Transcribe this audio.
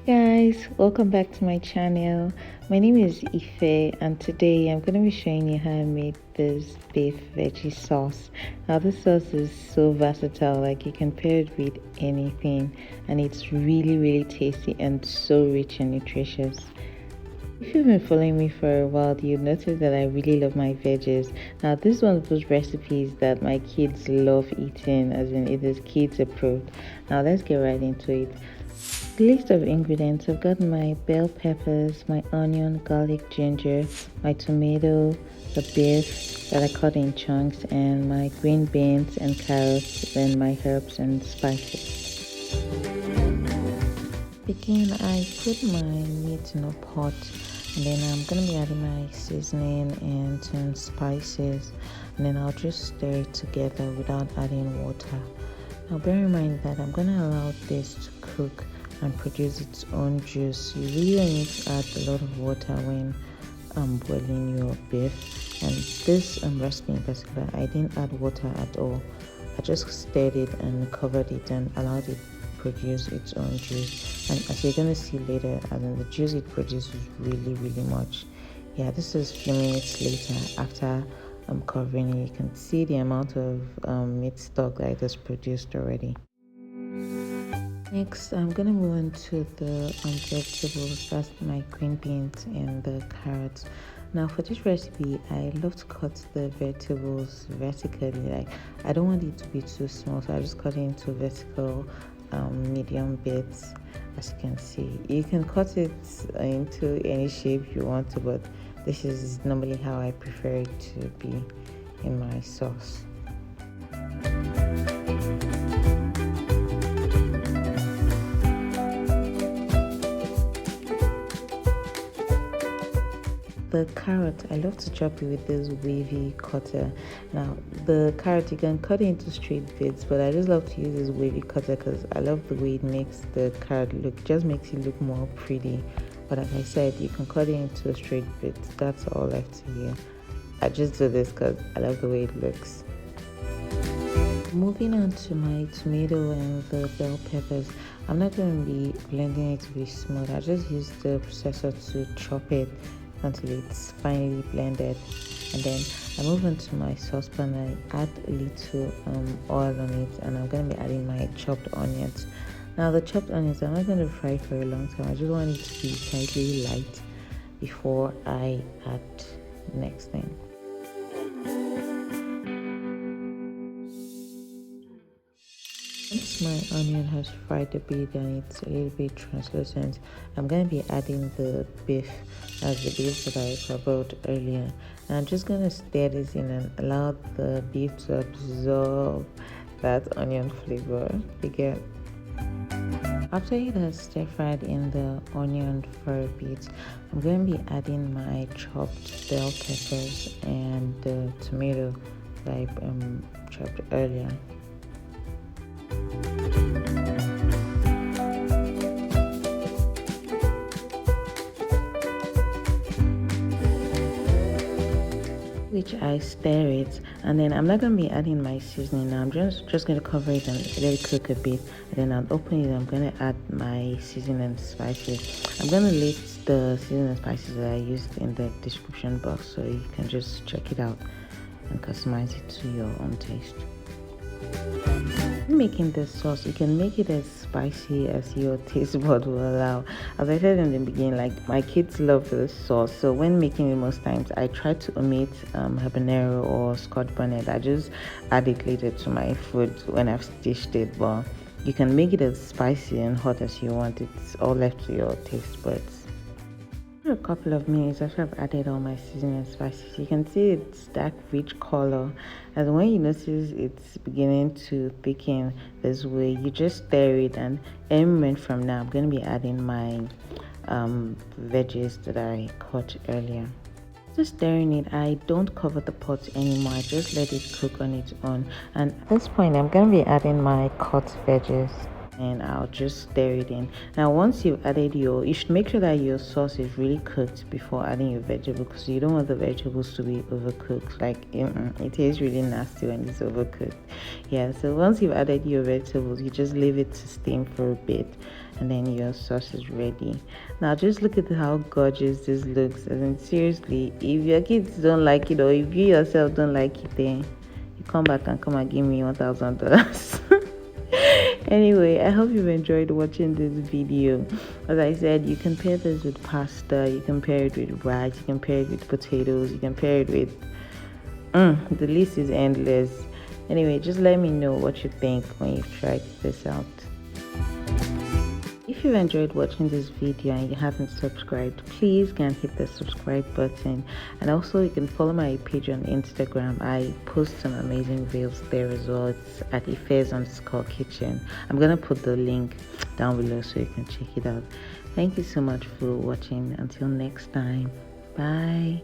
Guys, welcome back to my channel. My name is Ife and today I'm going to be showing you how I made this beef veggie sauce. Now this sauce is so versatile, like you can pair it with anything, and it's really tasty and so rich and nutritious. If you've been following me for a while, you notice that I really love my veggies. Now this is one of those recipes that my kids love eating, as in it is kids approved. Now let's get right into it. The list of ingredients: I've got my bell peppers, my onion, garlic, ginger, my tomato, the beef that I cut in chunks, and my green beans and carrots, then my herbs and spices. Begin, I put my meat in a pot, and then I'm going to be adding my seasoning and some spices, and then I'll just stir it together without adding water. Now bear in mind that I'm going to allow this to cook and produce its own juice. You really don't need to add a lot of water when boiling your beef. And this recipe in particular, I didn't add water at all. I just stirred it and covered it and allowed it to produce its own juice. And as you're gonna see later, the juice it produces really much. Yeah, this is a few minutes later after covering it. You can see the amount of meat stock that it has produced already. Next, I'm gonna move on to the vegetables. That's my green beans and the carrots. Now for this recipe, I love to cut the vegetables vertically. Like, I don't want it to be too small, so I just cut it into vertical medium bits. As you can see, you can cut it into any shape you want to, but this is normally how I prefer it to be in my sauce. The carrot, I love to chop it with this wavy cutter. Now the carrot, you can cut it into straight bits, but I just love to use this wavy cutter because I love the way it makes the carrot look. It just makes it look more pretty. But like I said, you can cut it into straight bits. That's all left here. I just do this because I love the way it looks. Moving on to my tomato and the bell peppers, I'm not going to be blending it to be smooth. I just use the processor to chop it until it's finely blended, and then I move on to my saucepan. I add a little oil on it, and I'm going to be adding my chopped onions. Now the chopped onions, I'm not going to fry for a long time. I just want it to be slightly light before I add the next thing. Once my onion has fried a bit and it's a little bit translucent, I'm going to be adding the beef, as the beef that I covered earlier. And I'm just going to stir this in and allow the beef to absorb that onion flavor. Again, after it has stir fried in the onion for a bit, I'm going to be adding my chopped bell peppers and the tomato that I chopped earlier. Which I stir it, and then I'm not going to be adding my seasoning now. I'm just going to cover it and let it cook a bit, and then I'll open it. I'm going to add my seasoning and spices. I'm going to list the seasoning and spices that I used in the description box, so you can just check it out and customize it to your own taste. Making this sauce, you can make it as spicy as your taste bud will allow. As I said in the beginning, like, my kids love this sauce, so when making it, most times I try to omit habanero or scotch bonnet. I just add it later to my food when I've stitched it. But you can make it as spicy and hot as you want. It's all left to your taste buds. A couple of minutes after I've added all my seasoning and spices, you can see it's dark rich color, and when you notice it's beginning to thicken this way, you just stir it, and any moment from now I'm going to be adding my veggies that I cut earlier. Just stirring it, I don't cover the pot anymore. I just let it cook on its own, and at this point I'm going to be adding my cut veggies. and I'll just stir it in. Now once you've added you should make sure that your sauce is really cooked before adding your vegetables, because you don't want the vegetables to be overcooked. Like it tastes really nasty when it's overcooked. Yeah, so once you've added your vegetables, you just leave it to steam for a bit, and then your sauce is ready. Now just look at how gorgeous this looks. And seriously, if your kids don't like it, or if you yourself don't like it, then you come back and come and give me $1,000. Anyway, I hope you've enjoyed watching this video. As I said, you can pair this with pasta, you can pair it with rice, you can pair it with potatoes, you can pair it with the list is endless. Anyway, just let me know what you think when you've tried this out. If you enjoyed watching this video and you haven't subscribed, please go and hit the subscribe button. And also you can follow my page on Instagram. I post some amazing reels there as well. It's at IFE'S_kitchen. I'm gonna put the link down below so you can check it out. Thank you so much for watching. Until next time, bye.